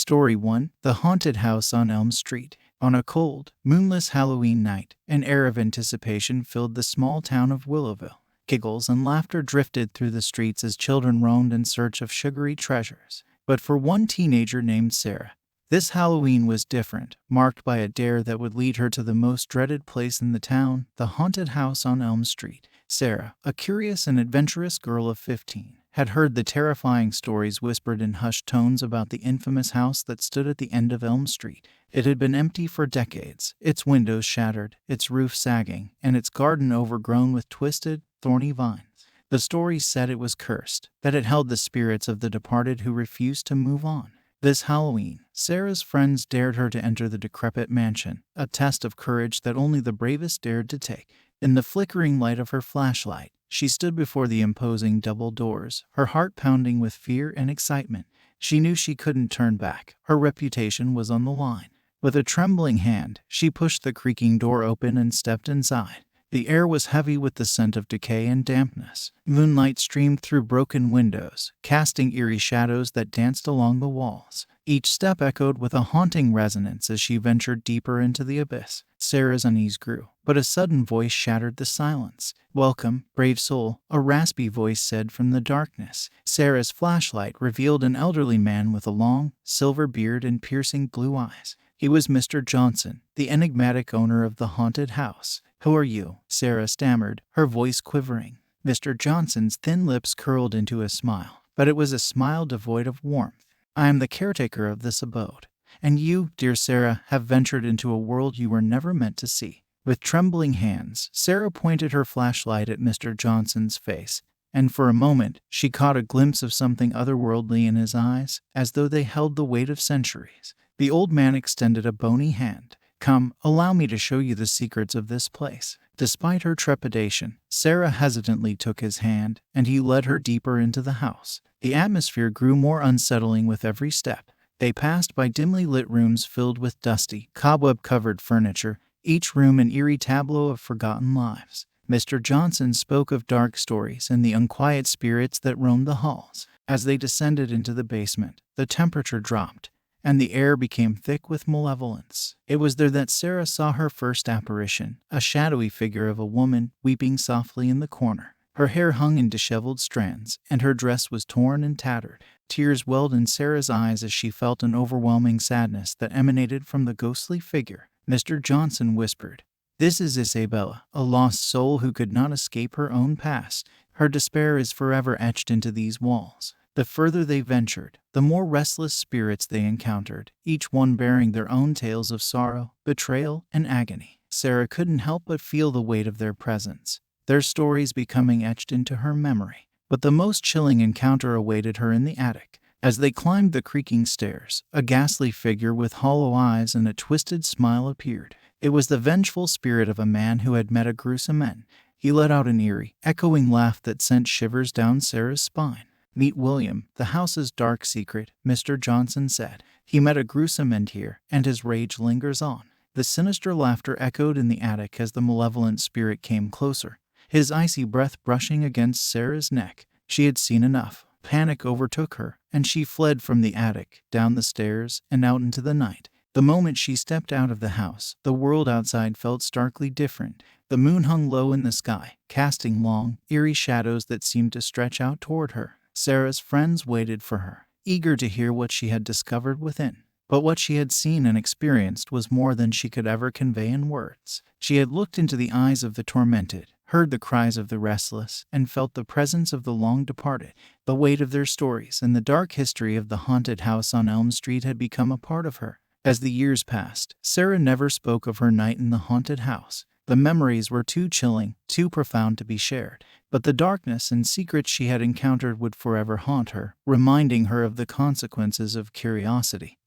Story 1: The Haunted House on Elm Street. On a cold, moonless Halloween night, an air of anticipation filled the small town of Willowville. Giggles and laughter drifted through the streets as children roamed in search of sugary treasures. But for one teenager named Sarah, this Halloween was different, marked by a dare that would lead her to the most dreaded place in the town, the haunted house on Elm Street. Sarah, a curious and adventurous girl of 15, had heard the terrifying stories whispered in hushed tones about the infamous house that stood at the end of Elm Street. It had been empty for decades, its windows shattered, its roof sagging, and its garden overgrown with twisted, thorny vines. The stories said it was cursed, that it held the spirits of the departed who refused to move on. This Halloween, Sarah's friends dared her to enter the decrepit mansion, a test of courage that only the bravest dared to take. In the flickering light of her flashlight, she stood before the imposing double doors, her heart pounding with fear and excitement. She knew she couldn't turn back. Her reputation was on the line. With a trembling hand, she pushed the creaking door open and stepped inside. The air was heavy with the scent of decay and dampness. Moonlight streamed through broken windows, casting eerie shadows that danced along the walls. Each step echoed with a haunting resonance as she ventured deeper into the abyss. Sarah's unease grew, but a sudden voice shattered the silence. "Welcome, brave soul," a raspy voice said from the darkness. Sarah's flashlight revealed an elderly man with a long, silver beard and piercing blue eyes. He was Mr. Johnson, the enigmatic owner of the haunted house. "Who are you?" Sarah stammered, her voice quivering. Mr. Johnson's thin lips curled into a smile, but it was a smile devoid of warmth. "I am the caretaker of this abode, and you, dear Sarah, have ventured into a world you were never meant to see." With trembling hands, Sarah pointed her flashlight at Mr. Johnson's face, and for a moment, she caught a glimpse of something otherworldly in his eyes, as though they held the weight of centuries. The old man extended a bony hand. "Come, allow me to show you the secrets of this place." Despite her trepidation, Sarah hesitantly took his hand, and he led her deeper into the house. The atmosphere grew more unsettling with every step. They passed by dimly lit rooms filled with dusty, cobweb-covered furniture, each room an eerie tableau of forgotten lives. Mr. Johnson spoke of dark stories and the unquiet spirits that roamed the halls. As they descended into the basement, the temperature dropped, and the air became thick with malevolence. It was there that Sarah saw her first apparition, a shadowy figure of a woman weeping softly in the corner. Her hair hung in disheveled strands, and her dress was torn and tattered. Tears welled in Sarah's eyes as she felt an overwhelming sadness that emanated from the ghostly figure. Mr. Johnson whispered, "This is Isabella, a lost soul who could not escape her own past. Her despair is forever etched into these walls." The further they ventured, the more restless spirits they encountered, each one bearing their own tales of sorrow, betrayal, and agony. Sarah couldn't help but feel the weight of their presence, their stories becoming etched into her memory. But the most chilling encounter awaited her in the attic. As they climbed the creaking stairs, a ghastly figure with hollow eyes and a twisted smile appeared. It was the vengeful spirit of a man who had met a gruesome end. He let out an eerie, echoing laugh that sent shivers down Sarah's spine. "Meet William, the house's dark secret," Mr. Johnson said. "He met a gruesome end here, and his rage lingers on." The sinister laughter echoed in the attic as the malevolent spirit came closer, his icy breath brushing against Sarah's neck. She had seen enough. Panic overtook her, and she fled from the attic, down the stairs, and out into the night. The moment she stepped out of the house, the world outside felt starkly different. The moon hung low in the sky, casting long, eerie shadows that seemed to stretch out toward her. Sarah's friends waited for her, eager to hear what she had discovered within. But what she had seen and experienced was more than she could ever convey in words. She had looked into the eyes of the tormented, heard the cries of the restless, and felt the presence of the long departed. The weight of their stories and the dark history of the haunted house on Elm Street had become a part of her. As the years passed, Sarah never spoke of her night in the haunted house. The memories were too chilling, too profound to be shared. But the darkness and secrets she had encountered would forever haunt her, reminding her of the consequences of curiosity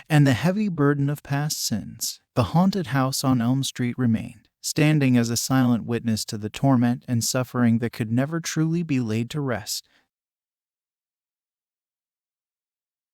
and the heavy burden of past sins. The haunted house on Elm Street remained, standing as a silent witness to the torment and suffering that could never truly be laid to rest.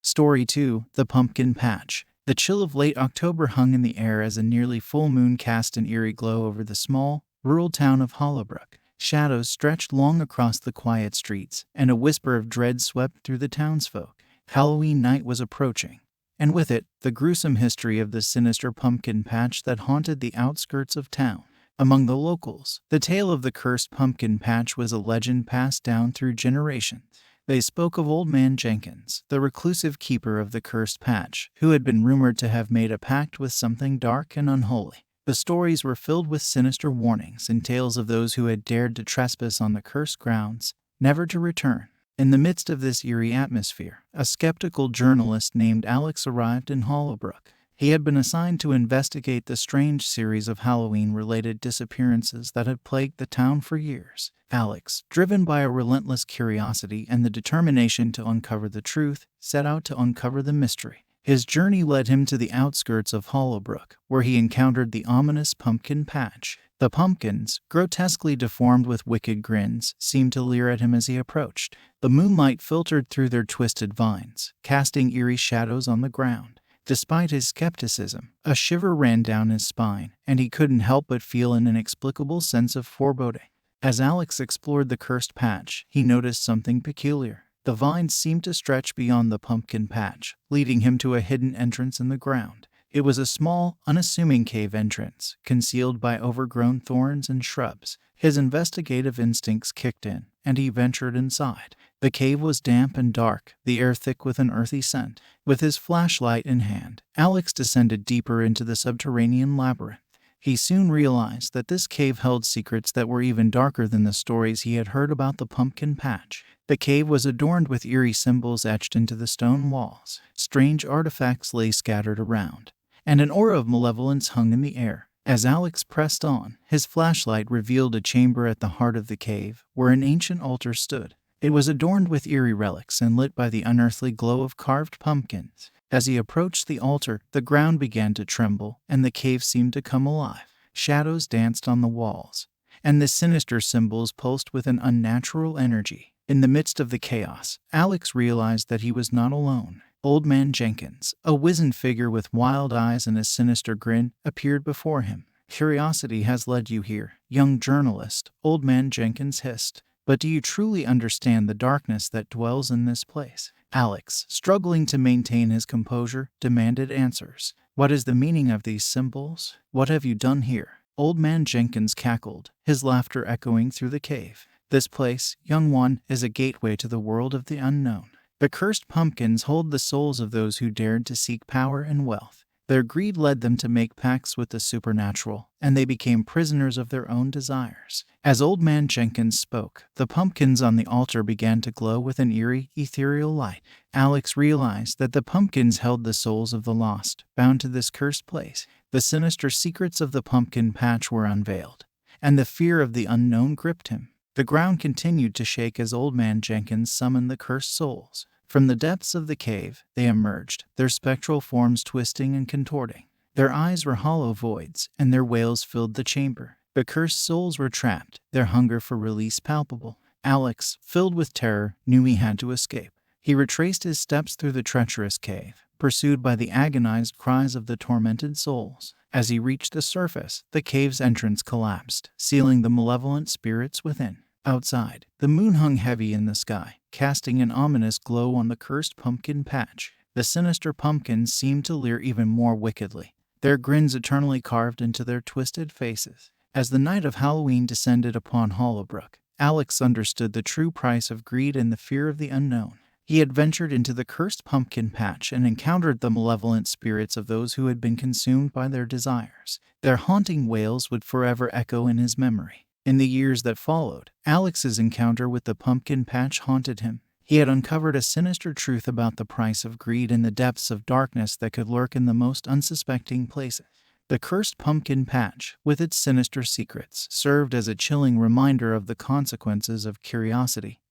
Story 2: The Pumpkin Patch. The chill of late October hung in the air as a nearly full moon cast an eerie glow over the small, rural town of Hollowbrook. Shadows stretched long across the quiet streets, and a whisper of dread swept through the townsfolk. Halloween night was approaching, and with it, the gruesome history of the sinister pumpkin patch that haunted the outskirts of town. Among the locals, the tale of the cursed pumpkin patch was a legend passed down through generations. They spoke of Old Man Jenkins, the reclusive keeper of the cursed patch, who had been rumored to have made a pact with something dark and unholy. The stories were filled with sinister warnings and tales of those who had dared to trespass on the cursed grounds, never to return. In the midst of this eerie atmosphere, a skeptical journalist named Alex arrived in Hollowbrook. He had been assigned to investigate the strange series of Halloween-related disappearances that had plagued the town for years. Alex, driven by a relentless curiosity and the determination to uncover the truth, set out to uncover the mystery. His journey led him to the outskirts of Hollowbrook, where he encountered the ominous pumpkin patch. The pumpkins, grotesquely deformed with wicked grins, seemed to leer at him as he approached. The moonlight filtered through their twisted vines, casting eerie shadows on the ground. Despite his skepticism, a shiver ran down his spine, and he couldn't help but feel an inexplicable sense of foreboding. As Alex explored the cursed patch, he noticed something peculiar. The vines seemed to stretch beyond the pumpkin patch, leading him to a hidden entrance in the ground. It was a small, unassuming cave entrance, concealed by overgrown thorns and shrubs. His investigative instincts kicked in, and he ventured inside. The cave was damp and dark, the air thick with an earthy scent. With his flashlight in hand, Alex descended deeper into the subterranean labyrinth. He soon realized that this cave held secrets that were even darker than the stories he had heard about the pumpkin patch. The cave was adorned with eerie symbols etched into the stone walls. Strange artifacts lay scattered around, and an aura of malevolence hung in the air. As Alex pressed on, his flashlight revealed a chamber at the heart of the cave, where an ancient altar stood. It was adorned with eerie relics and lit by the unearthly glow of carved pumpkins. As he approached the altar, the ground began to tremble, and the cave seemed to come alive. Shadows danced on the walls, and the sinister symbols pulsed with an unnatural energy. In the midst of the chaos, Alex realized that he was not alone. Old Man Jenkins, a wizened figure with wild eyes and a sinister grin, appeared before him. "Curiosity has led you here, young journalist," Old Man Jenkins hissed. "But do you truly understand the darkness that dwells in this place?" Alex, struggling to maintain his composure, demanded answers. "What is the meaning of these symbols? What have you done here?" Old Man Jenkins cackled, his laughter echoing through the cave. "This place, young one, is a gateway to the world of the unknown. The cursed pumpkins hold the souls of those who dared to seek power and wealth. Their greed led them to make pacts with the supernatural, and they became prisoners of their own desires." As Old Man Jenkins spoke, the pumpkins on the altar began to glow with an eerie, ethereal light. Alex realized that the pumpkins held the souls of the lost, bound to this cursed place. The sinister secrets of the pumpkin patch were unveiled, and the fear of the unknown gripped him. The ground continued to shake as Old Man Jenkins summoned the cursed souls. From the depths of the cave, they emerged, their spectral forms twisting and contorting. Their eyes were hollow voids, and their wails filled the chamber. The cursed souls were trapped, their hunger for release palpable. Alex, filled with terror, knew he had to escape. He retraced his steps through the treacherous cave, pursued by the agonized cries of the tormented souls. As he reached the surface, the cave's entrance collapsed, sealing the malevolent spirits within. Outside, the moon hung heavy in the sky, casting an ominous glow on the cursed pumpkin patch. The sinister pumpkins seemed to leer even more wickedly, their grins eternally carved into their twisted faces. As the night of Halloween descended upon Hollowbrook, Alex understood the true price of greed and the fear of the unknown. He had ventured into the cursed pumpkin patch and encountered the malevolent spirits of those who had been consumed by their desires. Their haunting wails would forever echo in his memory. In the years that followed, Alex's encounter with the pumpkin patch haunted him. He had uncovered a sinister truth about the price of greed and the depths of darkness that could lurk in the most unsuspecting places. The cursed pumpkin patch, with its sinister secrets, served as a chilling reminder of the consequences of curiosity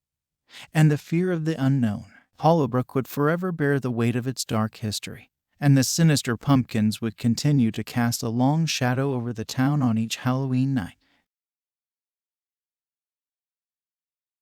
and the fear of the unknown. Hollowbrook would forever bear the weight of its dark history, and the sinister pumpkins would continue to cast a long shadow over the town on each Halloween night.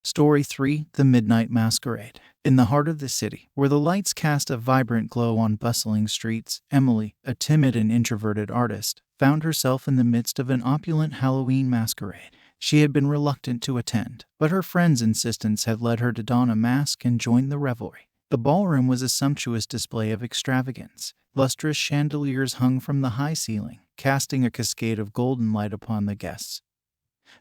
Story 3: The Midnight Masquerade. In the heart of the city, where the lights cast a vibrant glow on bustling streets, Emily, a timid and introverted artist, found herself in the midst of an opulent Halloween masquerade. She had been reluctant to attend, but her friend's insistence had led her to don a mask and join the revelry. The ballroom was a sumptuous display of extravagance. Lustrous chandeliers hung from the high ceiling, casting a cascade of golden light upon the guests,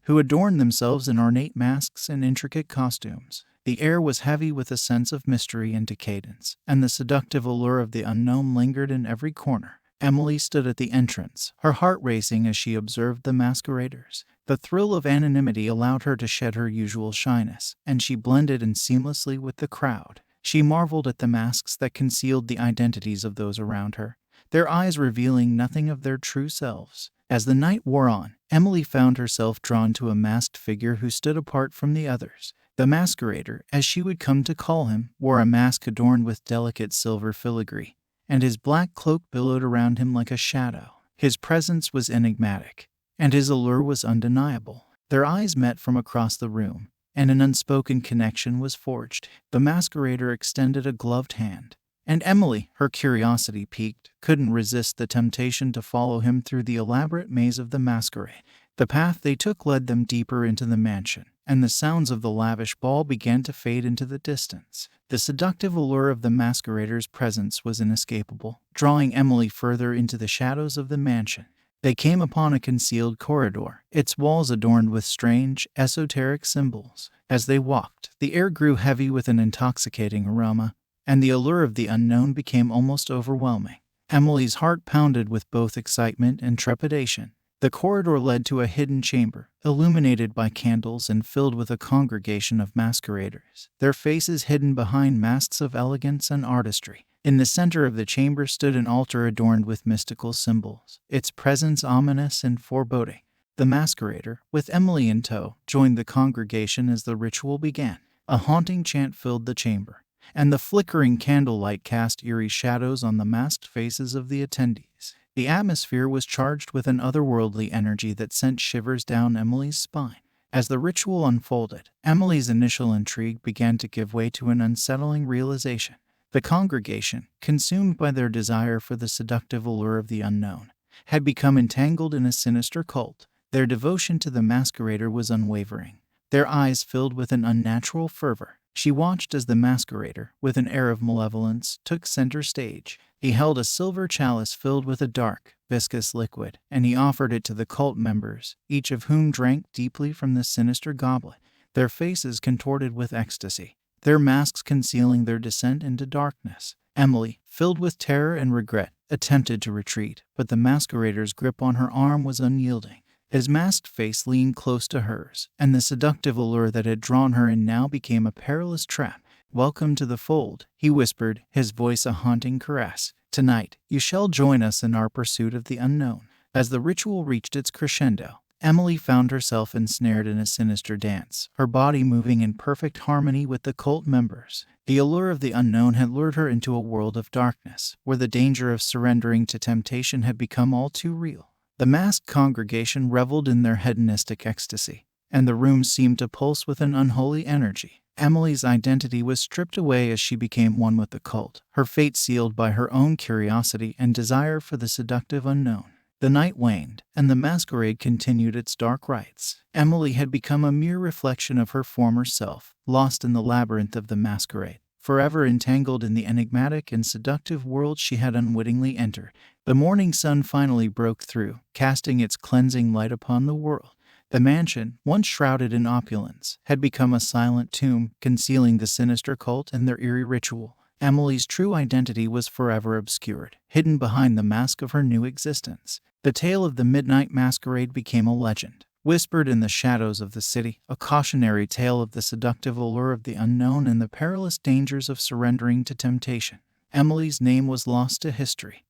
who adorned themselves in ornate masks and intricate costumes. The air was heavy with a sense of mystery and decadence, and the seductive allure of the unknown lingered in every corner. Emily stood at the entrance, her heart racing as she observed the masqueraders. The thrill of anonymity allowed her to shed her usual shyness, and she blended in seamlessly with the crowd. She marveled at the masks that concealed the identities of those around her, their eyes revealing nothing of their true selves. As the night wore on, Emily found herself drawn to a masked figure who stood apart from the others. The masquerader, as she would come to call him, wore a mask adorned with delicate silver filigree, and his black cloak billowed around him like a shadow. His presence was enigmatic, and his allure was undeniable. Their eyes met from across the room, and an unspoken connection was forged. The masquerader extended a gloved hand, and Emily, her curiosity piqued, couldn't resist the temptation to follow him through the elaborate maze of the masquerade. The path they took led them deeper into the mansion, and the sounds of the lavish ball began to fade into the distance. The seductive allure of the masquerader's presence was inescapable, drawing Emily further into the shadows of the mansion. They came upon a concealed corridor, its walls adorned with strange, esoteric symbols. As they walked, the air grew heavy with an intoxicating aroma, and the allure of the unknown became almost overwhelming. Emily's heart pounded with both excitement and trepidation. The corridor led to a hidden chamber, illuminated by candles and filled with a congregation of masqueraders, their faces hidden behind masks of elegance and artistry. In the center of the chamber stood an altar adorned with mystical symbols, its presence ominous and foreboding. The masquerader, with Emily in tow, joined the congregation as the ritual began. A haunting chant filled the chamber, and the flickering candlelight cast eerie shadows on the masked faces of the attendees. The atmosphere was charged with an otherworldly energy that sent shivers down Emily's spine. As the ritual unfolded, Emily's initial intrigue began to give way to an unsettling realization. The congregation, consumed by their desire for the seductive allure of the unknown, had become entangled in a sinister cult. Their devotion to the masquerader was unwavering, their eyes filled with an unnatural fervor. She watched as the masquerader, with an air of malevolence, took center stage. He held a silver chalice filled with a dark, viscous liquid, and he offered it to the cult members, each of whom drank deeply from the sinister goblet, their faces contorted with ecstasy, their masks concealing their descent into darkness. Emily, filled with terror and regret, attempted to retreat, but the masquerader's grip on her arm was unyielding. His masked face leaned close to hers, and the seductive allure that had drawn her in now became a perilous trap. "Welcome to the fold," he whispered, his voice a haunting caress. "Tonight, you shall join us in our pursuit of the unknown." As the ritual reached its crescendo, Emily found herself ensnared in a sinister dance, her body moving in perfect harmony with the cult members. The allure of the unknown had lured her into a world of darkness, where the danger of surrendering to temptation had become all too real. The masked congregation reveled in their hedonistic ecstasy, and the room seemed to pulse with an unholy energy. Emily's identity was stripped away as she became one with the cult, her fate sealed by her own curiosity and desire for the seductive unknown. The night waned, and the masquerade continued its dark rites. Emily had become a mere reflection of her former self, lost in the labyrinth of the masquerade, forever entangled in the enigmatic and seductive world she had unwittingly entered. The morning sun finally broke through, casting its cleansing light upon the world. The mansion, once shrouded in opulence, had become a silent tomb, concealing the sinister cult and their eerie ritual. Emily's true identity was forever obscured, hidden behind the mask of her new existence. The tale of the midnight masquerade became a legend, whispered in the shadows of the city, a cautionary tale of the seductive allure of the unknown and the perilous dangers of surrendering to temptation. Emily's name was lost to history,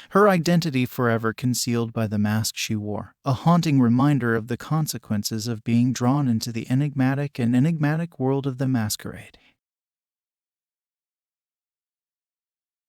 her identity forever concealed by the mask she wore, a haunting reminder of the consequences of being drawn into the enigmatic world of the masquerade.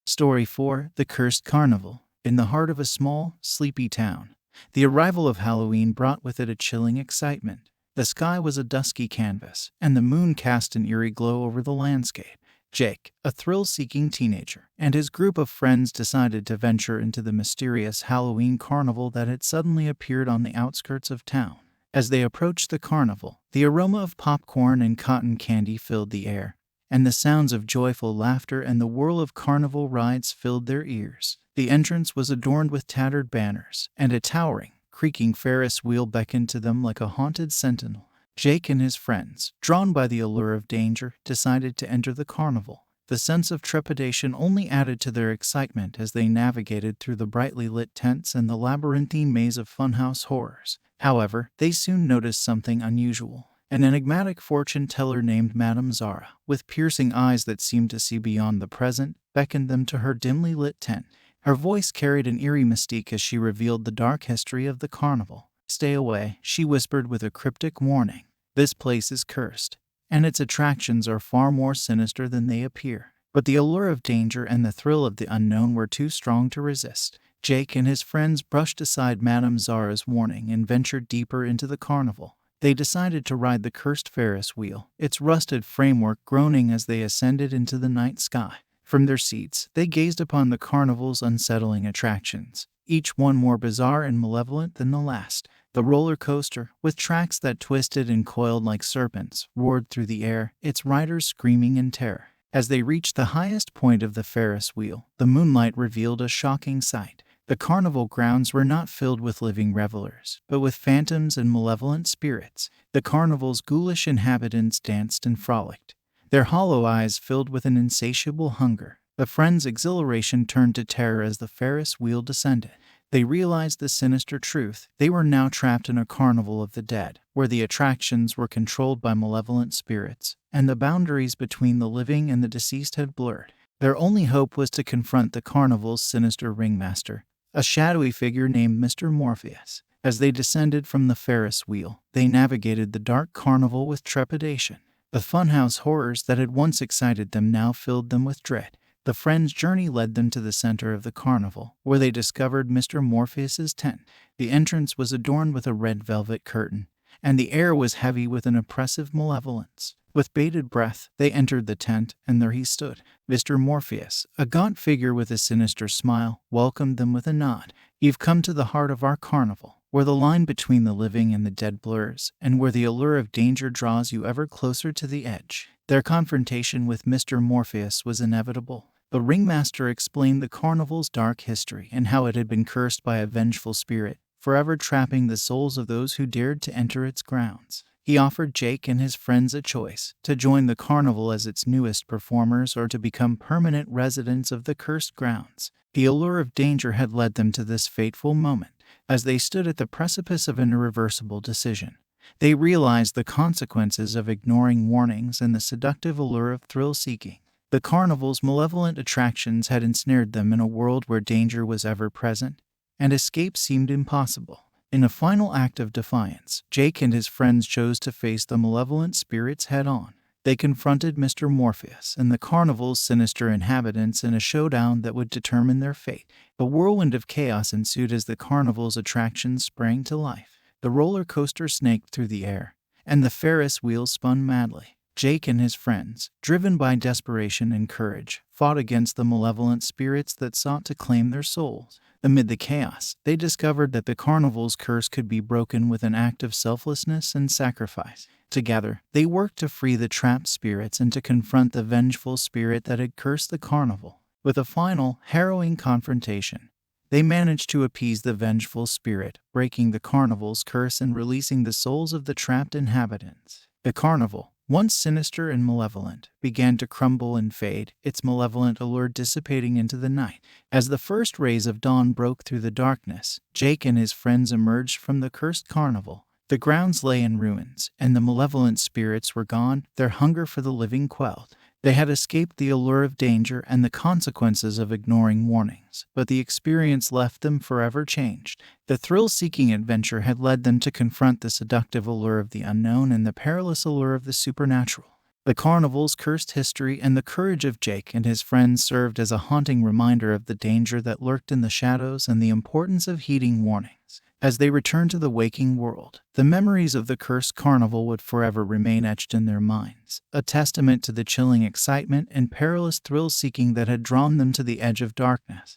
Story 4: The Cursed Carnival. In the heart of a small, sleepy town, the arrival of Halloween brought with it a chilling excitement. The sky was a dusky canvas, and the moon cast an eerie glow over the landscape. Jake, a thrill-seeking teenager, and his group of friends decided to venture into the mysterious Halloween carnival that had suddenly appeared on the outskirts of town. As they approached the carnival, the aroma of popcorn and cotton candy filled the air, and the sounds of joyful laughter and the whirl of carnival rides filled their ears. The entrance was adorned with tattered banners, and a towering, creaking Ferris wheel beckoned to them like a haunted sentinel. Jake and his friends, drawn by the allure of danger, decided to enter the carnival. The sense of trepidation only added to their excitement as they navigated through the brightly lit tents and the labyrinthine maze of funhouse horrors. However, they soon noticed something unusual. An enigmatic fortune teller named Madame Zara, with piercing eyes that seemed to see beyond the present, beckoned them to her dimly lit tent. Her voice carried an eerie mystique as she revealed the dark history of the carnival. "Stay away," she whispered with a cryptic warning. "This place is cursed, and its attractions are far more sinister than they appear." But the allure of danger and the thrill of the unknown were too strong to resist. Jake and his friends brushed aside Madame Zara's warning and ventured deeper into the carnival. They decided to ride the cursed Ferris wheel, its rusted framework groaning as they ascended into the night sky. From their seats, they gazed upon the carnival's unsettling attractions, each one more bizarre and malevolent than the last. The roller coaster, with tracks that twisted and coiled like serpents, roared through the air, its riders screaming in terror. As they reached the highest point of the Ferris wheel, the moonlight revealed a shocking sight. The carnival grounds were not filled with living revelers, but with phantoms and malevolent spirits. The carnival's ghoulish inhabitants danced and frolicked, their hollow eyes filled with an insatiable hunger. The friends' exhilaration turned to terror as the Ferris wheel descended. They realized the sinister truth. They were now trapped in a carnival of the dead, where the attractions were controlled by malevolent spirits, and the boundaries between the living and the deceased had blurred. Their only hope was to confront the carnival's sinister ringmaster, a shadowy figure named Mr. Morpheus. As they descended from the Ferris wheel, they navigated the dark carnival with trepidation. The funhouse horrors that had once excited them now filled them with dread. The friends' journey led them to the center of the carnival, where they discovered Mr. Morpheus's tent. The entrance was adorned with a red velvet curtain, and the air was heavy with an oppressive malevolence. With bated breath, they entered the tent, and there he stood. Mr. Morpheus, a gaunt figure with a sinister smile, welcomed them with a nod. "You've come to the heart of our carnival, where the line between the living and the dead blurs, and where the allure of danger draws you ever closer to the edge." Their confrontation with Mr. Morpheus was inevitable. The ringmaster explained the carnival's dark history and how it had been cursed by a vengeful spirit, forever trapping the souls of those who dared to enter its grounds. He offered Jake and his friends a choice: to join the carnival as its newest performers or to become permanent residents of the cursed grounds. The allure of danger had led them to this fateful moment. As they stood at the precipice of an irreversible decision, they realized the consequences of ignoring warnings and the seductive allure of thrill-seeking. The carnival's malevolent attractions had ensnared them in a world where danger was ever present, and escape seemed impossible. In a final act of defiance, Jake and his friends chose to face the malevolent spirits head-on. They confronted Mr. Morpheus and the carnival's sinister inhabitants in a showdown that would determine their fate. A whirlwind of chaos ensued as the carnival's attractions sprang to life. The roller coaster snaked through the air, and the Ferris wheel spun madly. Jake and his friends, driven by desperation and courage, fought against the malevolent spirits that sought to claim their souls. Amid the chaos, they discovered that the carnival's curse could be broken with an act of selflessness and sacrifice. Together, they worked to free the trapped spirits and to confront the vengeful spirit that had cursed the carnival. With a final, harrowing confrontation, they managed to appease the vengeful spirit, breaking the carnival's curse and releasing the souls of the trapped inhabitants. The carnival, once sinister and malevolent, began to crumble and fade, its malevolent allure dissipating into the night. As the first rays of dawn broke through the darkness, Jake and his friends emerged from the cursed carnival. The grounds lay in ruins, and the malevolent spirits were gone, their hunger for the living quelled. They had escaped the allure of danger and the consequences of ignoring warnings, but the experience left them forever changed. The thrill-seeking adventure had led them to confront the seductive allure of the unknown and the perilous allure of the supernatural. The carnival's cursed history and the courage of Jake and his friends served as a haunting reminder of the danger that lurked in the shadows and the importance of heeding warnings. As they returned to the waking world, the memories of the cursed carnival would forever remain etched in their minds, a testament to the chilling excitement and perilous thrill-seeking that had drawn them to the edge of darkness.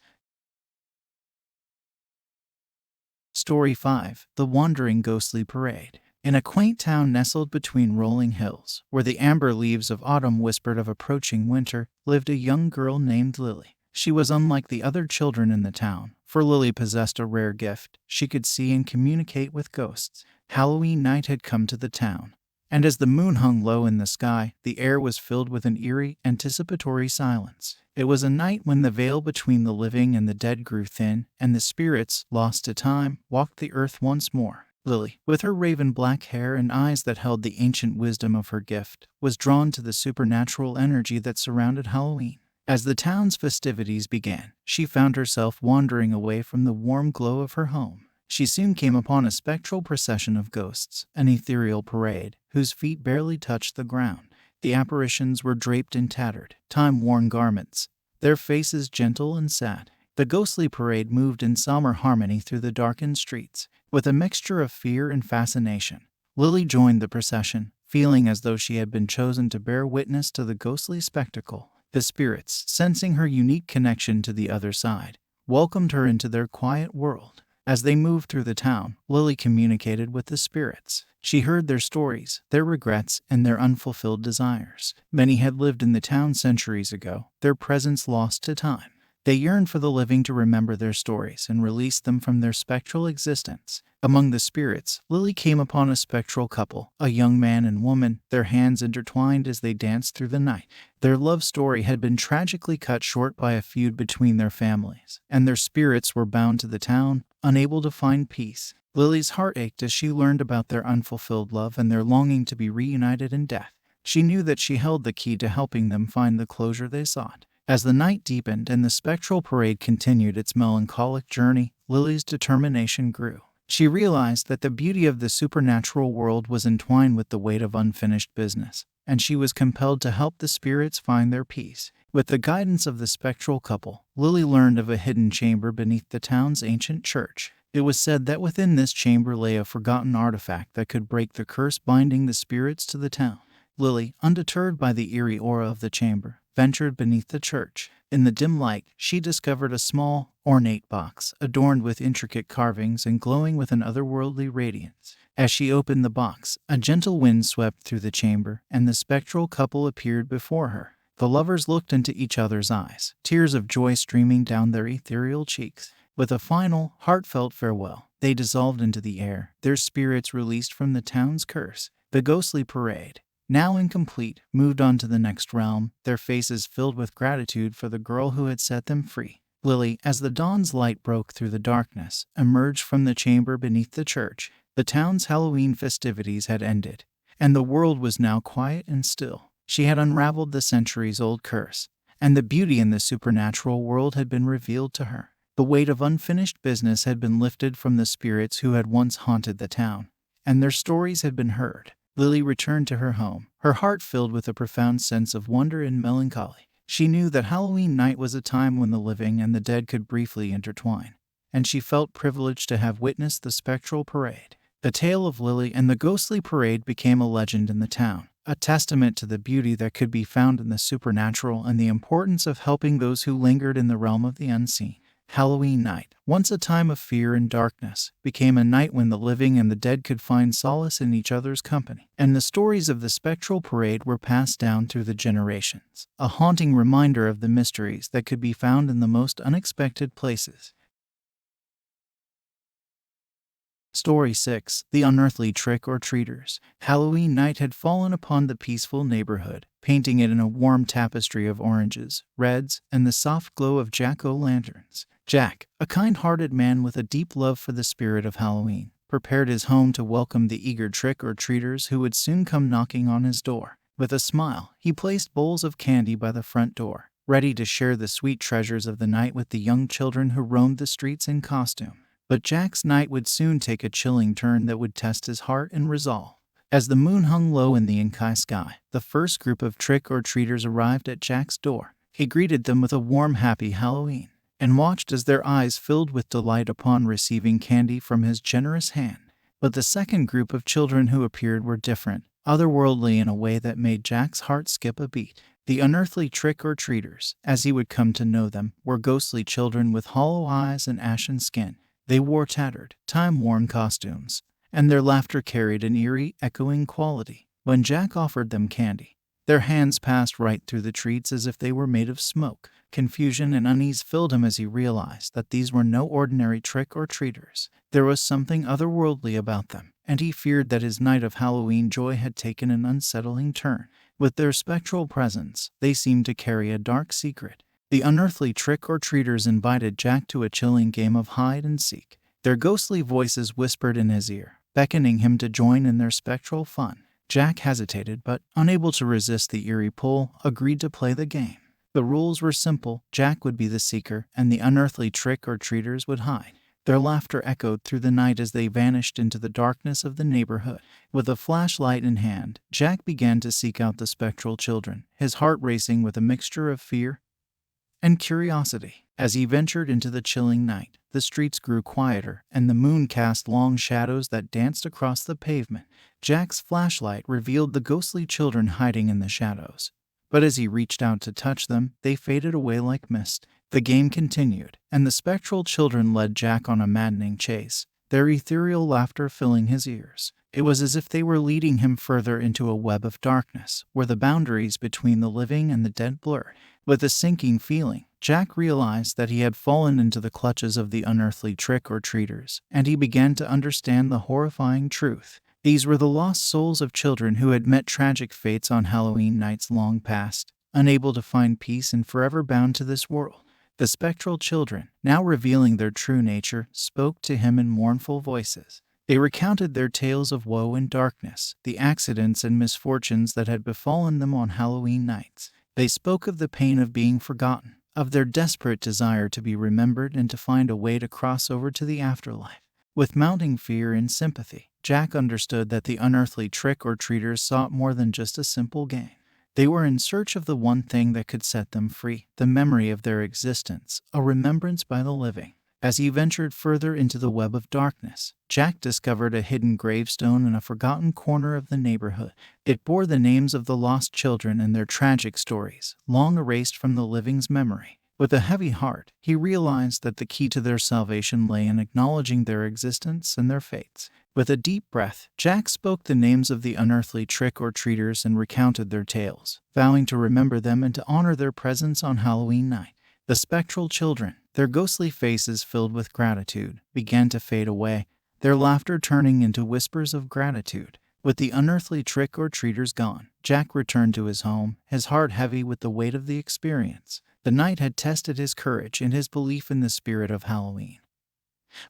Story 5: The Wandering Ghostly Parade. In a quaint town nestled between rolling hills, where the amber leaves of autumn whispered of approaching winter, lived a young girl named Lily. She was unlike the other children in the town, for Lily possessed a rare gift. She could see and communicate with ghosts. Halloween night had come to the town, and as the moon hung low in the sky, the air was filled with an eerie, anticipatory silence. It was a night when the veil between the living and the dead grew thin, and the spirits, lost to time, walked the earth once more. Lily, with her raven-black hair and eyes that held the ancient wisdom of her gift, was drawn to the supernatural energy that surrounded Halloween. As the town's festivities began, she found herself wandering away from the warm glow of her home. She soon came upon a spectral procession of ghosts, an ethereal parade, whose feet barely touched the ground. The apparitions were draped in tattered, time-worn garments, their faces gentle and sad. The ghostly parade moved in somber harmony through the darkened streets, with a mixture of fear and fascination. Lily joined the procession, feeling as though she had been chosen to bear witness to the ghostly spectacle. The spirits, sensing her unique connection to the other side, welcomed her into their quiet world. As they moved through the town, Lily communicated with the spirits. She heard their stories, their regrets, and their unfulfilled desires. Many had lived in the town centuries ago, their presence lost to time. They yearned for the living to remember their stories and release them from their spectral existence. Among the spirits, Lily came upon a spectral couple, a young man and woman, their hands intertwined as they danced through the night. Their love story had been tragically cut short by a feud between their families, and their spirits were bound to the town, unable to find peace. Lily's heart ached as she learned about their unfulfilled love and their longing to be reunited in death. She knew that she held the key to helping them find the closure they sought. As the night deepened and the spectral parade continued its melancholic journey, Lily's determination grew. She realized that the beauty of the supernatural world was entwined with the weight of unfinished business, and she was compelled to help the spirits find their peace. With the guidance of the spectral couple, Lily learned of a hidden chamber beneath the town's ancient church. It was said that within this chamber lay a forgotten artifact that could break the curse binding the spirits to the town. Lily, undeterred by the eerie aura of the chamber, ventured beneath the church. In the dim light, she discovered a small, ornate box adorned with intricate carvings and glowing with an otherworldly radiance. As she opened the box, a gentle wind swept through the chamber, and the spectral couple appeared before her. The lovers looked into each other's eyes, tears of joy streaming down their ethereal cheeks. With a final, heartfelt farewell, they dissolved into the air, their spirits released from the town's curse. The ghostly parade, now incomplete, moved on to the next realm, their faces filled with gratitude for the girl who had set them free. Lily, as the dawn's light broke through the darkness, emerged from the chamber beneath the church. The town's Halloween festivities had ended, and the world was now quiet and still. She had unraveled the centuries-old curse, and the beauty in the supernatural world had been revealed to her. The weight of unfinished business had been lifted from the spirits who had once haunted the town, and their stories had been heard. Lily returned to her home, her heart filled with a profound sense of wonder and melancholy. She knew that Halloween night was a time when the living and the dead could briefly intertwine, and she felt privileged to have witnessed the spectral parade. The tale of Lily and the ghostly parade became a legend in the town, a testament to the beauty that could be found in the supernatural and the importance of helping those who lingered in the realm of the unseen. Halloween night, once a time of fear and darkness, became a night when the living and the dead could find solace in each other's company, and the stories of the spectral parade were passed down through the generations, a haunting reminder of the mysteries that could be found in the most unexpected places. Story 6. The Unearthly Trick-or-Treaters. Halloween night had fallen upon the peaceful neighborhood, painting it in a warm tapestry of oranges, reds, and the soft glow of jack-o'-lanterns. Jack, a kind-hearted man with a deep love for the spirit of Halloween, prepared his home to welcome the eager trick-or-treaters who would soon come knocking on his door. With a smile, he placed bowls of candy by the front door, ready to share the sweet treasures of the night with the young children who roamed the streets in costume. But Jack's night would soon take a chilling turn that would test his heart and resolve. As the moon hung low in the Inkai sky, the first group of trick-or-treaters arrived at Jack's door. He greeted them with a warm happy Halloween, and watched as their eyes filled with delight upon receiving candy from his generous hand. But the second group of children who appeared were different, otherworldly in a way that made Jack's heart skip a beat. The unearthly trick-or-treaters, as he would come to know them, were ghostly children with hollow eyes and ashen skin. They wore tattered, time-worn costumes, and their laughter carried an eerie, echoing quality. When Jack offered them candy, their hands passed right through the treats as if they were made of smoke. Confusion and unease filled him as he realized that these were no ordinary trick-or-treaters. There was something otherworldly about them, and he feared that his night of Halloween joy had taken an unsettling turn. With their spectral presence, they seemed to carry a dark secret. The unearthly trick-or-treaters invited Jack to a chilling game of hide-and-seek. Their ghostly voices whispered in his ear, beckoning him to join in their spectral fun. Jack hesitated, but, unable to resist the eerie pull, agreed to play the game. The rules were simple. Jack would be the seeker, and the unearthly trick-or-treaters would hide. Their laughter echoed through the night as they vanished into the darkness of the neighborhood. With a flashlight in hand, Jack began to seek out the spectral children, his heart racing with a mixture of fear and curiosity. As he ventured into the chilling night, the streets grew quieter, and the moon cast long shadows that danced across the pavement. Jack's flashlight revealed the ghostly children hiding in the shadows. But as he reached out to touch them, they faded away like mist. The game continued, and the spectral children led Jack on a maddening chase, their ethereal laughter filling his ears. It was as if they were leading him further into a web of darkness, where the boundaries between the living and the dead blurred. With a sinking feeling, Jack realized that he had fallen into the clutches of the unearthly trick-or-treaters, and he began to understand the horrifying truth. These were the lost souls of children who had met tragic fates on Halloween nights long past, unable to find peace and forever bound to this world. The spectral children, now revealing their true nature, spoke to him in mournful voices. They recounted their tales of woe and darkness, the accidents and misfortunes that had befallen them on Halloween nights. They spoke of the pain of being forgotten, of their desperate desire to be remembered and to find a way to cross over to the afterlife. With mounting fear and sympathy, Jack understood that the unearthly trick-or-treaters sought more than just a simple game. They were in search of the one thing that could set them free, the memory of their existence, a remembrance by the living. As he ventured further into the web of darkness, Jack discovered a hidden gravestone in a forgotten corner of the neighborhood. It bore the names of the lost children and their tragic stories, long erased from the living's memory. With a heavy heart, he realized that the key to their salvation lay in acknowledging their existence and their fates. With a deep breath, Jack spoke the names of the unearthly trick-or-treaters and recounted their tales, vowing to remember them and to honor their presence on Halloween night. The spectral children, their ghostly faces filled with gratitude, began to fade away, their laughter turning into whispers of gratitude. With the unearthly trick-or-treaters gone, Jack returned to his home, his heart heavy with the weight of the experience. The night had tested his courage and his belief in the spirit of Halloween.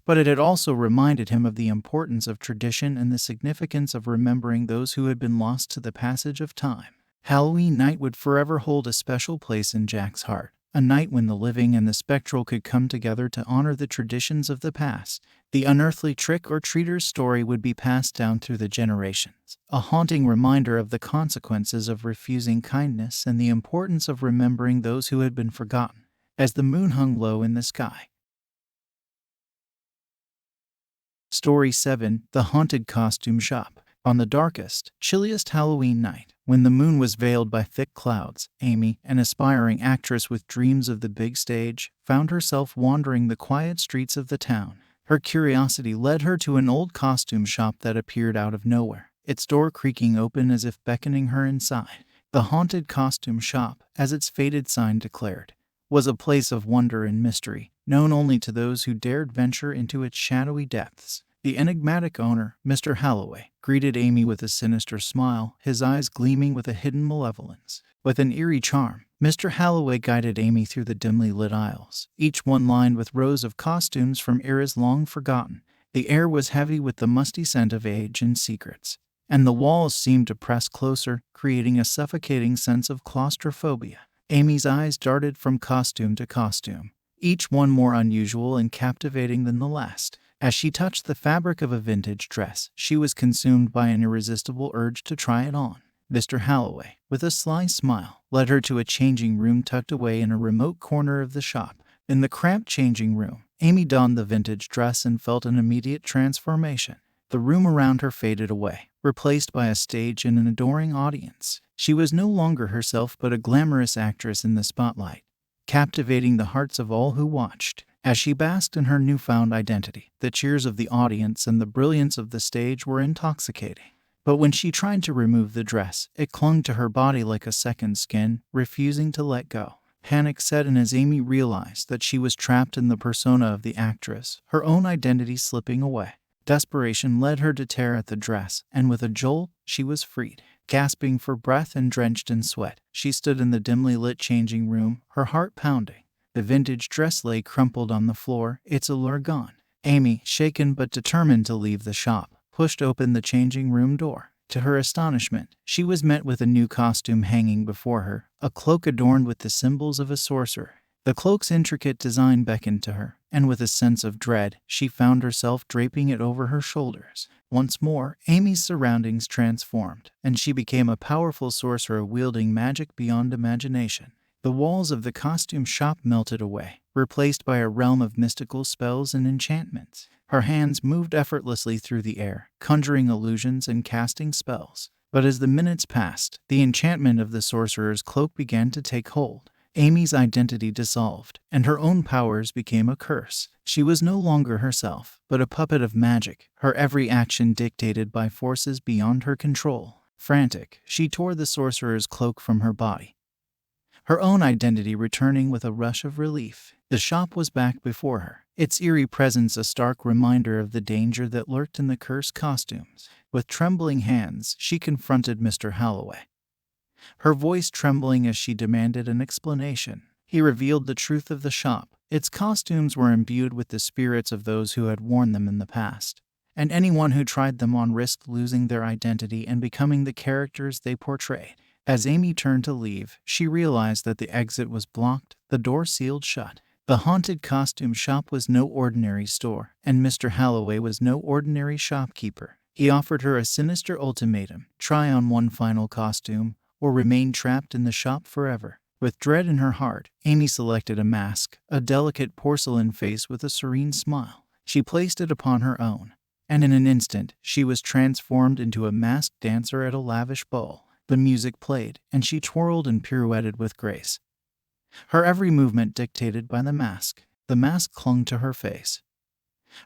But it had also reminded him of the importance of tradition and the significance of remembering those who had been lost to the passage of time. Halloween night would forever hold a special place in Jack's heart, a night when the living and the spectral could come together to honor the traditions of the past. The unearthly trick-or-treater's story would be passed down through the generations, a haunting reminder of the consequences of refusing kindness and the importance of remembering those who had been forgotten. As the moon hung low in the sky. Story 7: The Haunted Costume Shop. On the darkest, chilliest Halloween night, when the moon was veiled by thick clouds, Amy, an aspiring actress with dreams of the big stage, found herself wandering the quiet streets of the town. Her curiosity led her to an old costume shop that appeared out of nowhere, its door creaking open as if beckoning her inside. The Haunted Costume Shop, as its faded sign declared, was a place of wonder and mystery, known only to those who dared venture into its shadowy depths. The enigmatic owner, Mr. Holloway, greeted Amy with a sinister smile, his eyes gleaming with a hidden malevolence. With an eerie charm, Mr. Holloway guided Amy through the dimly lit aisles, each one lined with rows of costumes from eras long forgotten. The air was heavy with the musty scent of age and secrets, and the walls seemed to press closer, creating a suffocating sense of claustrophobia. Amy's eyes darted from costume to costume, each one more unusual and captivating than the last. As she touched the fabric of a vintage dress, she was consumed by an irresistible urge to try it on. Mr. Holloway, with a sly smile, led her to a changing room tucked away in a remote corner of the shop. In the cramped changing room, Amy donned the vintage dress and felt an immediate transformation. The room around her faded away, replaced by a stage and an adoring audience. She was no longer herself but a glamorous actress in the spotlight, captivating the hearts of all who watched. As she basked in her newfound identity, the cheers of the audience and the brilliance of the stage were intoxicating. But when she tried to remove the dress, it clung to her body like a second skin, refusing to let go. Panic set in as Amy realized that she was trapped in the persona of the actress, her own identity slipping away. Desperation led her to tear at the dress, and with a jolt, she was freed. Gasping for breath and drenched in sweat, she stood in the dimly lit changing room, her heart pounding. The vintage dress lay crumpled on the floor, its allure gone. Amy, shaken but determined to leave the shop, pushed open the changing room door. To her astonishment, she was met with a new costume hanging before her, a cloak adorned with the symbols of a sorcerer. The cloak's intricate design beckoned to her, and with a sense of dread, she found herself draping it over her shoulders. Once more, Amy's surroundings transformed, and she became a powerful sorcerer wielding magic beyond imagination. The walls of the costume shop melted away, replaced by a realm of mystical spells and enchantments. Her hands moved effortlessly through the air, conjuring illusions and casting spells. But as the minutes passed, the enchantment of the sorcerer's cloak began to take hold. Amy's identity dissolved, and her own powers became a curse. She was no longer herself, but a puppet of magic, her every action dictated by forces beyond her control. Frantic, she tore the sorcerer's cloak from her body, her own identity returning with a rush of relief. The shop was back before her, its eerie presence a stark reminder of the danger that lurked in the cursed costumes. With trembling hands, she confronted Mr. Holloway, her voice trembling as she demanded an explanation. He revealed the truth of the shop. Its costumes were imbued with the spirits of those who had worn them in the past, and anyone who tried them on risked losing their identity and becoming the characters they portrayed. As Amy turned to leave, she realized that the exit was blocked, the door sealed shut. The haunted costume shop was no ordinary store, and Mr. Holloway was no ordinary shopkeeper. He offered her a sinister ultimatum: try on one final costume, or remain trapped in the shop forever. With dread in her heart, Amy selected a mask, a delicate porcelain face with a serene smile. She placed it upon her own, and in an instant, she was transformed into a masked dancer at a lavish ball. The music played, and she twirled and pirouetted with grace, her every movement dictated by the mask. The mask clung to her face,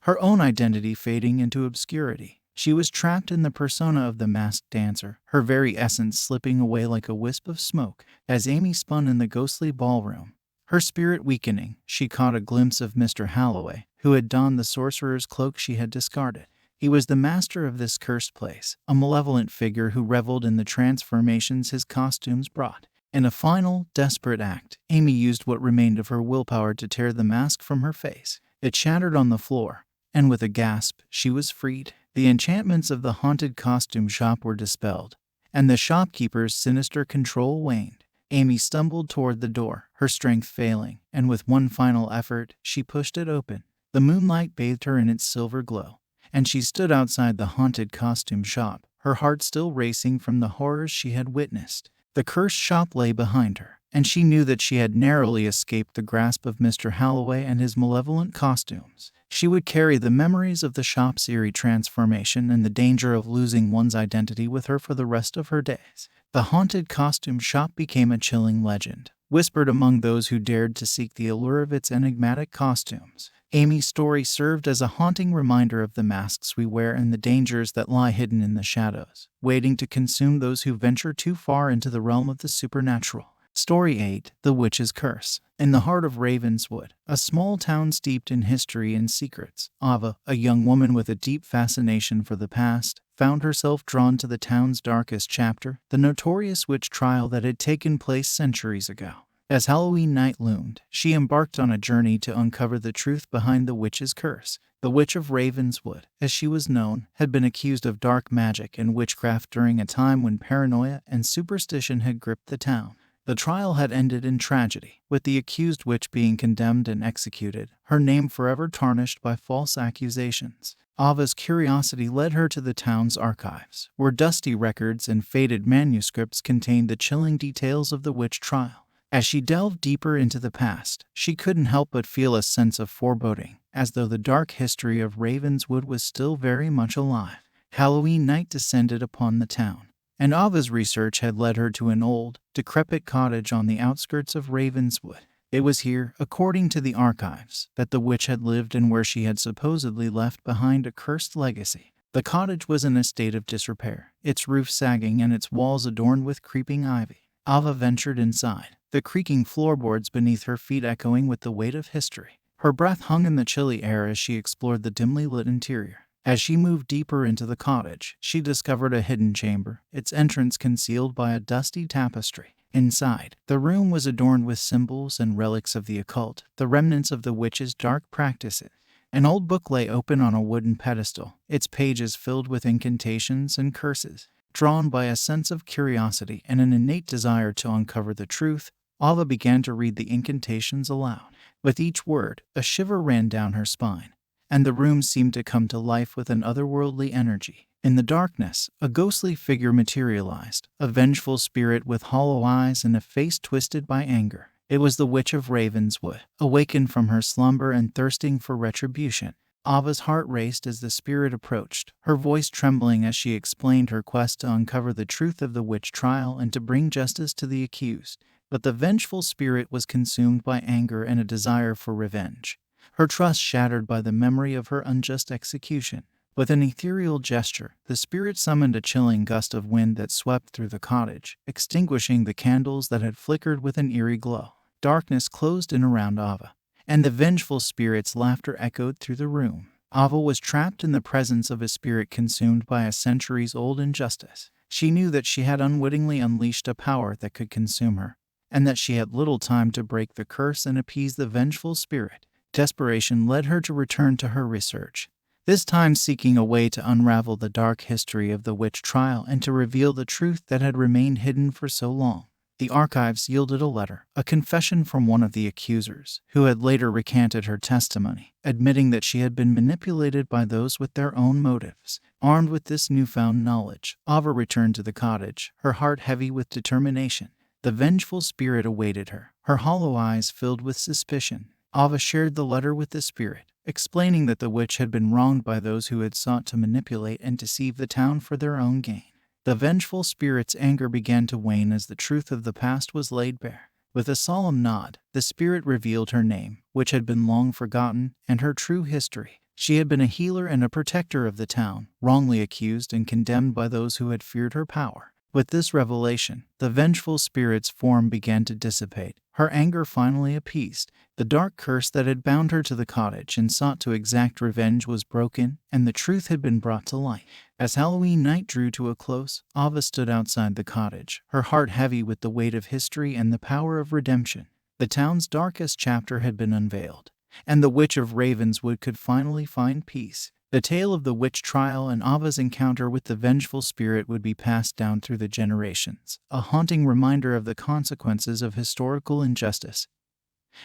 her own identity fading into obscurity. She was trapped in the persona of the masked dancer, her very essence slipping away like a wisp of smoke. As Amy spun in the ghostly ballroom, her spirit weakening, she caught a glimpse of Mr. Holloway, who had donned the sorcerer's cloak she had discarded. He was the master of this cursed place, a malevolent figure who reveled in the transformations his costumes brought. In a final, desperate act, Amy used what remained of her willpower to tear the mask from her face. It shattered on the floor, and with a gasp, she was freed. The enchantments of the haunted costume shop were dispelled, and the shopkeeper's sinister control waned. Amy stumbled toward the door, her strength failing, and with one final effort, she pushed it open. The moonlight bathed her in its silver glow, and she stood outside the haunted costume shop, her heart still racing from the horrors she had witnessed. The cursed shop lay behind her, and she knew that she had narrowly escaped the grasp of Mr. Holloway and his malevolent costumes. She would carry the memories of the shop's eerie transformation and the danger of losing one's identity with her for the rest of her days. The haunted costume shop became a chilling legend, whispered among those who dared to seek the allure of its enigmatic costumes. Amy's story served as a haunting reminder of the masks we wear and the dangers that lie hidden in the shadows, waiting to consume those who venture too far into the realm of the supernatural. Story 8: The Witch's Curse. In the heart of Ravenswood, a small town steeped in history and secrets, Ava, a young woman with a deep fascination for the past, found herself drawn to the town's darkest chapter, the notorious witch trial that had taken place centuries ago. As Halloween night loomed, she embarked on a journey to uncover the truth behind the witch's curse. The Witch of Ravenswood, as she was known, had been accused of dark magic and witchcraft during a time when paranoia and superstition had gripped the town. The trial had ended in tragedy, with the accused witch being condemned and executed, her name forever tarnished by false accusations. Ava's curiosity led her to the town's archives, where dusty records and faded manuscripts contained the chilling details of the witch trial. As she delved deeper into the past, she couldn't help but feel a sense of foreboding, as though the dark history of Ravenswood was still very much alive. Halloween night descended upon the town, and Ava's research had led her to an old, decrepit cottage on the outskirts of Ravenswood. It was here, according to the archives, that the witch had lived and where she had supposedly left behind a cursed legacy. The cottage was in a state of disrepair, its roof sagging and its walls adorned with creeping ivy. Ava ventured inside, the creaking floorboards beneath her feet echoing with the weight of history. Her breath hung in the chilly air as she explored the dimly lit interior. As she moved deeper into the cottage, she discovered a hidden chamber, its entrance concealed by a dusty tapestry. Inside, the room was adorned with symbols and relics of the occult, the remnants of the witch's dark practices. An old book lay open on a wooden pedestal, its pages filled with incantations and curses. Drawn by a sense of curiosity and an innate desire to uncover the truth, Ava began to read the incantations aloud. With each word, a shiver ran down her spine, and the room seemed to come to life with an otherworldly energy. In the darkness, a ghostly figure materialized, a vengeful spirit with hollow eyes and a face twisted by anger. It was the Witch of Ravenswood, awakened from her slumber and thirsting for retribution. Ava's heart raced as the spirit approached, her voice trembling as she explained her quest to uncover the truth of the witch trial and to bring justice to the accused. But the vengeful spirit was consumed by anger and a desire for revenge, her trust shattered by the memory of her unjust execution. With an ethereal gesture, the spirit summoned a chilling gust of wind that swept through the cottage, extinguishing the candles that had flickered with an eerie glow. Darkness closed in around Ava, and the vengeful spirit's laughter echoed through the room. Ava was trapped in the presence of a spirit consumed by a centuries-old injustice. She knew that she had unwittingly unleashed a power that could consume her, and that she had little time to break the curse and appease the vengeful spirit. Desperation led her to return to her research, this time seeking a way to unravel the dark history of the witch trial and to reveal the truth that had remained hidden for so long. The archives yielded a letter, a confession from one of the accusers, who had later recanted her testimony, admitting that she had been manipulated by those with their own motives. Armed with this newfound knowledge, Ava returned to the cottage, her heart heavy with determination. The vengeful spirit awaited her, her hollow eyes filled with suspicion. Ava shared the letter with the spirit, explaining that the witch had been wronged by those who had sought to manipulate and deceive the town for their own gain. The vengeful spirit's anger began to wane as the truth of the past was laid bare. With a solemn nod, the spirit revealed her name, which had been long forgotten, and her true history. She had been a healer and a protector of the town, wrongly accused and condemned by those who had feared her power. With this revelation, the vengeful spirit's form began to dissipate, her anger finally appeased. The dark curse that had bound her to the cottage and sought to exact revenge was broken, and the truth had been brought to light. As Halloween night drew to a close, Ava stood outside the cottage, her heart heavy with the weight of history and the power of redemption. The town's darkest chapter had been unveiled, and the Witch of Ravenswood could finally find peace. The tale of the witch trial and Ava's encounter with the vengeful spirit would be passed down through the generations, a haunting reminder of the consequences of historical injustice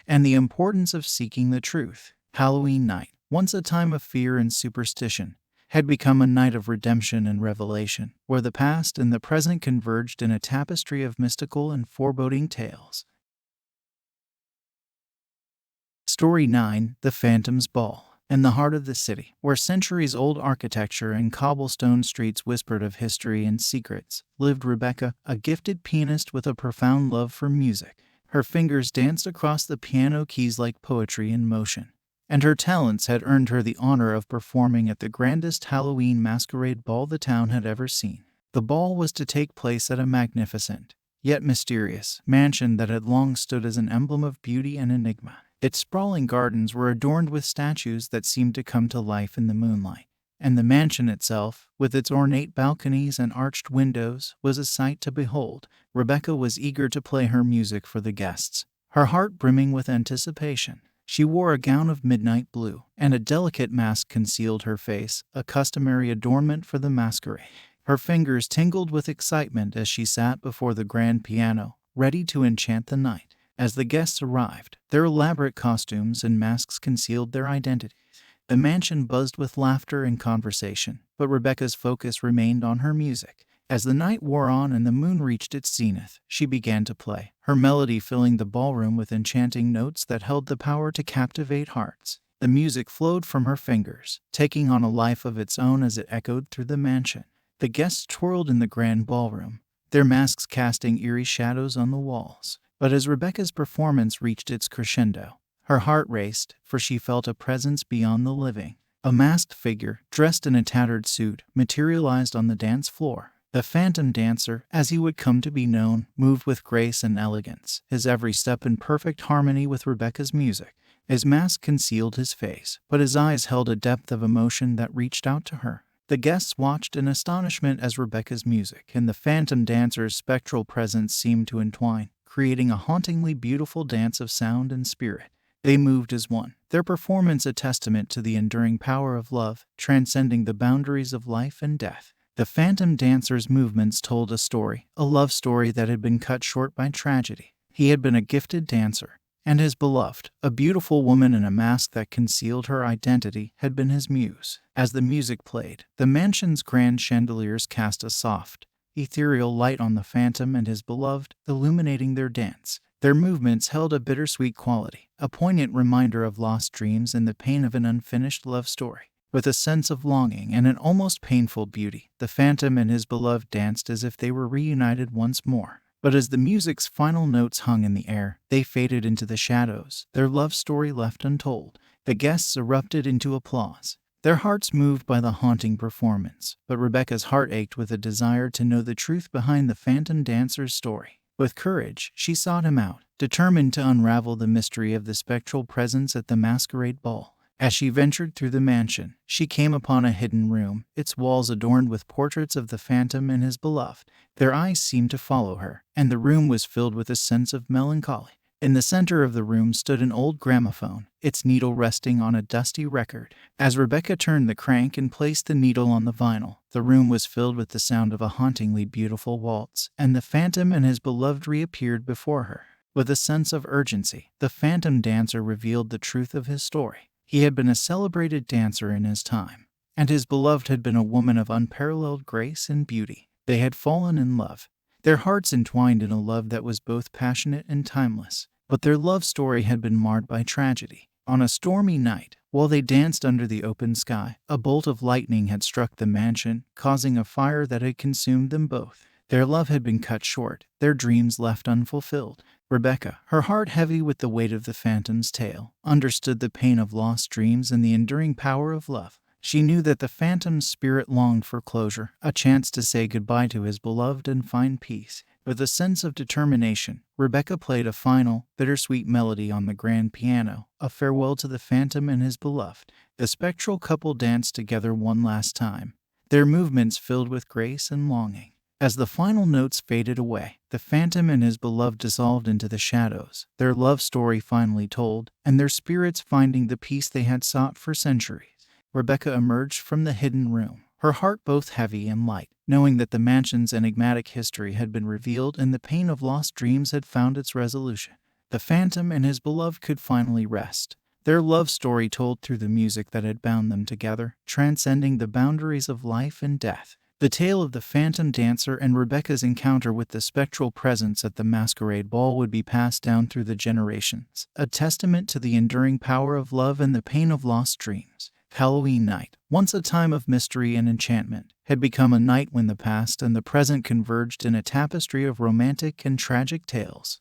and the importance of seeking the truth. Halloween night, once a time of fear and superstition, had become a night of redemption and revelation, where the past and the present converged in a tapestry of mystical and foreboding tales. Story 9: The Phantom's Ball. In the heart of the city, where centuries-old architecture and cobblestone streets whispered of history and secrets, lived Rebecca, a gifted pianist with a profound love for music. Her fingers danced across the piano keys like poetry in motion, and her talents had earned her the honor of performing at the grandest Halloween masquerade ball the town had ever seen. The ball was to take place at a magnificent, yet mysterious, mansion that had long stood as an emblem of beauty and enigma. Its sprawling gardens were adorned with statues that seemed to come to life in the moonlight, and the mansion itself, with its ornate balconies and arched windows, was a sight to behold. Rebecca was eager to play her music for the guests, her heart brimming with anticipation. She wore a gown of midnight blue, and a delicate mask concealed her face, a customary adornment for the masquerade. Her fingers tingled with excitement as she sat before the grand piano, ready to enchant the night. As the guests arrived, their elaborate costumes and masks concealed their identities. The mansion buzzed with laughter and conversation, but Rebecca's focus remained on her music. As the night wore on and the moon reached its zenith, she began to play, her melody filling the ballroom with enchanting notes that held the power to captivate hearts. The music flowed from her fingers, taking on a life of its own as it echoed through the mansion. The guests twirled in the grand ballroom, their masks casting eerie shadows on the walls. But as Rebecca's performance reached its crescendo, her heart raced, for she felt a presence beyond the living. A masked figure, dressed in a tattered suit, materialized on the dance floor. The Phantom Dancer, as he would come to be known, moved with grace and elegance, his every step in perfect harmony with Rebecca's music. His mask concealed his face, but his eyes held a depth of emotion that reached out to her. The guests watched in astonishment as Rebecca's music and the Phantom Dancer's spectral presence seemed to entwine, creating a hauntingly beautiful dance of sound and spirit. They moved as one, their performance a testament to the enduring power of love, transcending the boundaries of life and death. The Phantom Dancer's movements told a love story that had been cut short by tragedy. He had been a gifted dancer, and his beloved, a beautiful woman in a mask that concealed her identity, had been his muse. As the music played, the mansion's grand chandeliers cast a soft, ethereal light on the Phantom and his beloved, illuminating their dance. Their movements held a bittersweet quality, a poignant reminder of lost dreams and the pain of an unfinished love story. With a sense of longing and an almost painful beauty, the Phantom and his beloved danced as if they were reunited once more. But as the music's final notes hung in the air, they faded into the shadows, their love story left untold. The guests erupted into applause, their hearts moved by the haunting performance, but Rebecca's heart ached with a desire to know the truth behind the Phantom Dancer's story. With courage, she sought him out, determined to unravel the mystery of the spectral presence at the Masquerade ball. As she ventured through the mansion, she came upon a hidden room, its walls adorned with portraits of the Phantom and his beloved. Their eyes seemed to follow her, and the room was filled with a sense of melancholy. In the center of the room stood an old gramophone, its needle resting on a dusty record. As Rebecca turned the crank and placed the needle on the vinyl, the room was filled with the sound of a hauntingly beautiful waltz, and the Phantom and his beloved reappeared before her. With a sense of urgency, the Phantom Dancer revealed the truth of his story. He had been a celebrated dancer in his time, and his beloved had been a woman of unparalleled grace and beauty. They had fallen in love, their hearts entwined in a love that was both passionate and timeless. But their love story had been marred by tragedy. On a stormy night, while they danced under the open sky, a bolt of lightning had struck the mansion, causing a fire that had consumed them both. Their love had been cut short, their dreams left unfulfilled. Rebecca, her heart heavy with the weight of the Phantom's tale, understood the pain of lost dreams and the enduring power of love. She knew that the Phantom's spirit longed for closure, a chance to say goodbye to his beloved and find peace. With a sense of determination, Rebecca played a final, bittersweet melody on the grand piano, a farewell to the Phantom and his beloved. The spectral couple danced together one last time, their movements filled with grace and longing. As the final notes faded away, the Phantom and his beloved dissolved into the shadows, their love story finally told, and their spirits finding the peace they had sought for centuries. Rebecca emerged from the hidden room, her heart both heavy and light, knowing that the mansion's enigmatic history had been revealed and the pain of lost dreams had found its resolution. The Phantom and his beloved could finally rest, their love story told through the music that had bound them together, transcending the boundaries of life and death. The tale of the Phantom Dancer and Rebecca's encounter with the spectral presence at the Masquerade ball would be passed down through the generations, a testament to the enduring power of love and the pain of lost dreams. Halloween night, once a time of mystery and enchantment, had become a night when the past and the present converged in a tapestry of romantic and tragic tales.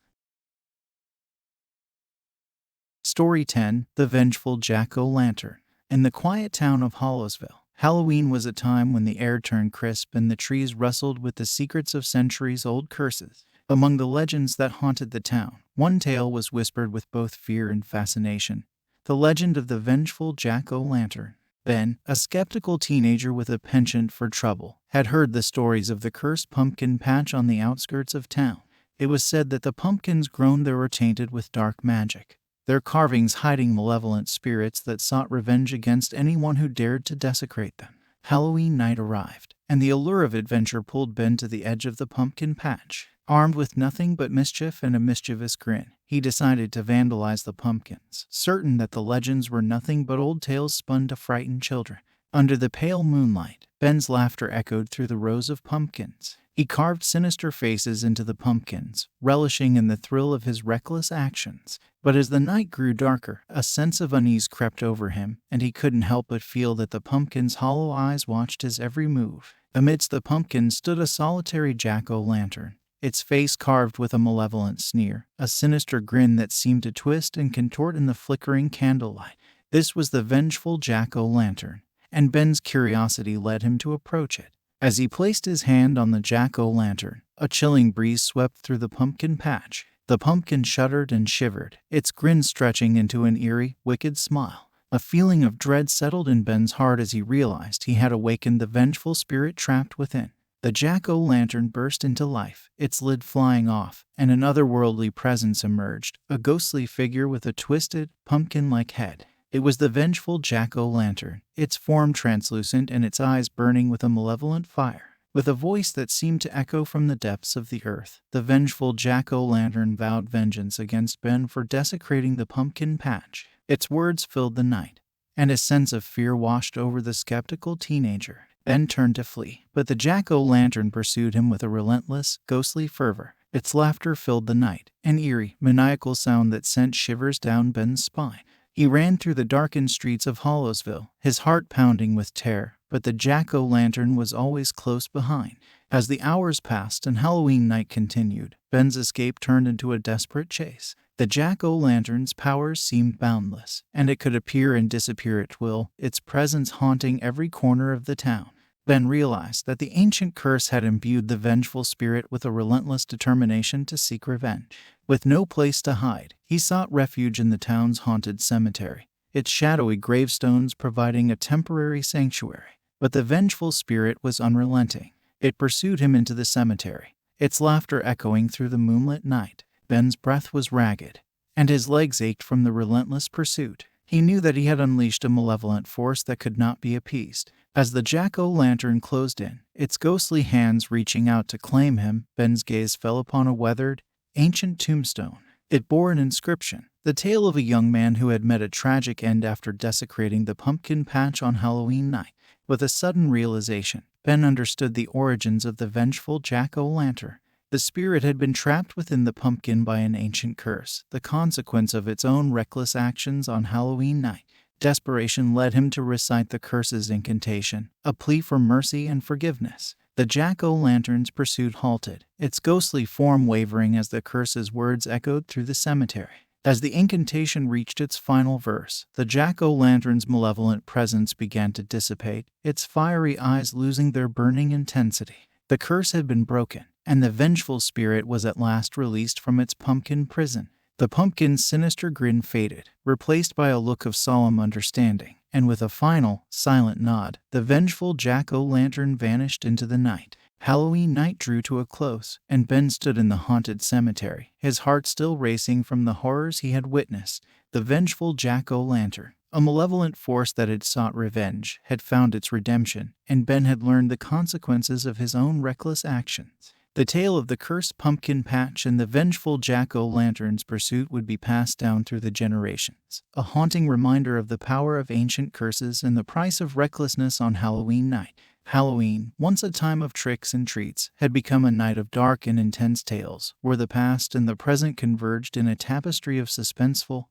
Story 10: The Vengeful Jack-o'-lantern. In the quiet town of Hollowsville, Halloween was a time when the air turned crisp and the trees rustled with the secrets of centuries-old curses. Among the legends that haunted the town, one tale was whispered with both fear and fascination: the legend of the vengeful Jack-o'-lantern. Ben, a skeptical teenager with a penchant for trouble, had heard the stories of the cursed pumpkin patch on the outskirts of town. It was said that the pumpkins grown there were tainted with dark magic, their carvings hiding malevolent spirits that sought revenge against anyone who dared to desecrate them. Halloween night arrived, and the allure of adventure pulled Ben to the edge of the pumpkin patch. Armed with nothing but mischief and a mischievous grin, he decided to vandalize the pumpkins, certain that the legends were nothing but old tales spun to frighten children. Under the pale moonlight, Ben's laughter echoed through the rows of pumpkins. He carved sinister faces into the pumpkins, relishing in the thrill of his reckless actions. But as the night grew darker, a sense of unease crept over him, and he couldn't help but feel that the pumpkins' hollow eyes watched his every move. Amidst the pumpkins stood a solitary jack-o'-lantern, its face carved with a malevolent sneer, a sinister grin that seemed to twist and contort in the flickering candlelight. This was the vengeful jack-o'-lantern, and Ben's curiosity led him to approach it. As he placed his hand on the jack-o'-lantern, a chilling breeze swept through the pumpkin patch. The pumpkin shuddered and shivered, its grin stretching into an eerie, wicked smile. A feeling of dread settled in Ben's heart as he realized he had awakened the vengeful spirit trapped within. The jack-o'-lantern burst into life, its lid flying off, and an otherworldly presence emerged, a ghostly figure with a twisted, pumpkin-like head. It was the vengeful jack-o'-lantern, its form translucent and its eyes burning with a malevolent fire. With a voice that seemed to echo from the depths of the earth, the vengeful jack-o'-lantern vowed vengeance against Ben for desecrating the pumpkin patch. Its words filled the night, and a sense of fear washed over the skeptical teenager. Ben turned to flee, but the jack-o'-lantern pursued him with a relentless, ghostly fervor. Its laughter filled the night, an eerie, maniacal sound that sent shivers down Ben's spine. He ran through the darkened streets of Hollisville, his heart pounding with terror, but the jack-o'-lantern was always close behind. As the hours passed and Halloween night continued, Ben's escape turned into a desperate chase. The jack-o'-lantern's powers seemed boundless, and it could appear and disappear at will, its presence haunting every corner of the town. Ben realized that the ancient curse had imbued the vengeful spirit with a relentless determination to seek revenge. With no place to hide, he sought refuge in the town's haunted cemetery, its shadowy gravestones providing a temporary sanctuary. But the vengeful spirit was unrelenting. It pursued him into the cemetery, its laughter echoing through the moonlit night. Ben's breath was ragged, and his legs ached from the relentless pursuit. He knew that he had unleashed a malevolent force that could not be appeased. As the jack-o'-lantern closed in, its ghostly hands reaching out to claim him, Ben's gaze fell upon a weathered, ancient tombstone. It bore an inscription, the tale of a young man who had met a tragic end after desecrating the pumpkin patch on Halloween night. With a sudden realization, Ben understood the origins of the vengeful jack-o'-lantern. The spirit had been trapped within the pumpkin by an ancient curse, the consequence of its own reckless actions on Halloween night. Desperation led him to recite the curse's incantation, a plea for mercy and forgiveness. The jack-o'-lantern's pursuit halted, its ghostly form wavering as the curse's words echoed through the cemetery. As the incantation reached its final verse, the jack-o'-lantern's malevolent presence began to dissipate, its fiery eyes losing their burning intensity. The curse had been broken, and the vengeful spirit was at last released from its pumpkin prison. The pumpkin's sinister grin faded, replaced by a look of solemn understanding, and with a final, silent nod, the vengeful jack-o'-lantern vanished into the night. Halloween night drew to a close, and Ben stood in the haunted cemetery, his heart still racing from the horrors he had witnessed. The vengeful jack-o'-lantern, a malevolent force that had sought revenge, had found its redemption, and Ben had learned the consequences of his own reckless actions. The tale of the cursed pumpkin patch and the vengeful jack-o'-lantern's pursuit would be passed down through the generations, a haunting reminder of the power of ancient curses and the price of recklessness on Halloween night. Halloween, once a time of tricks and treats, had become a night of dark and intense tales, where the past and the present converged in a tapestry of suspenseful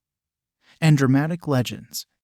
and dramatic legends.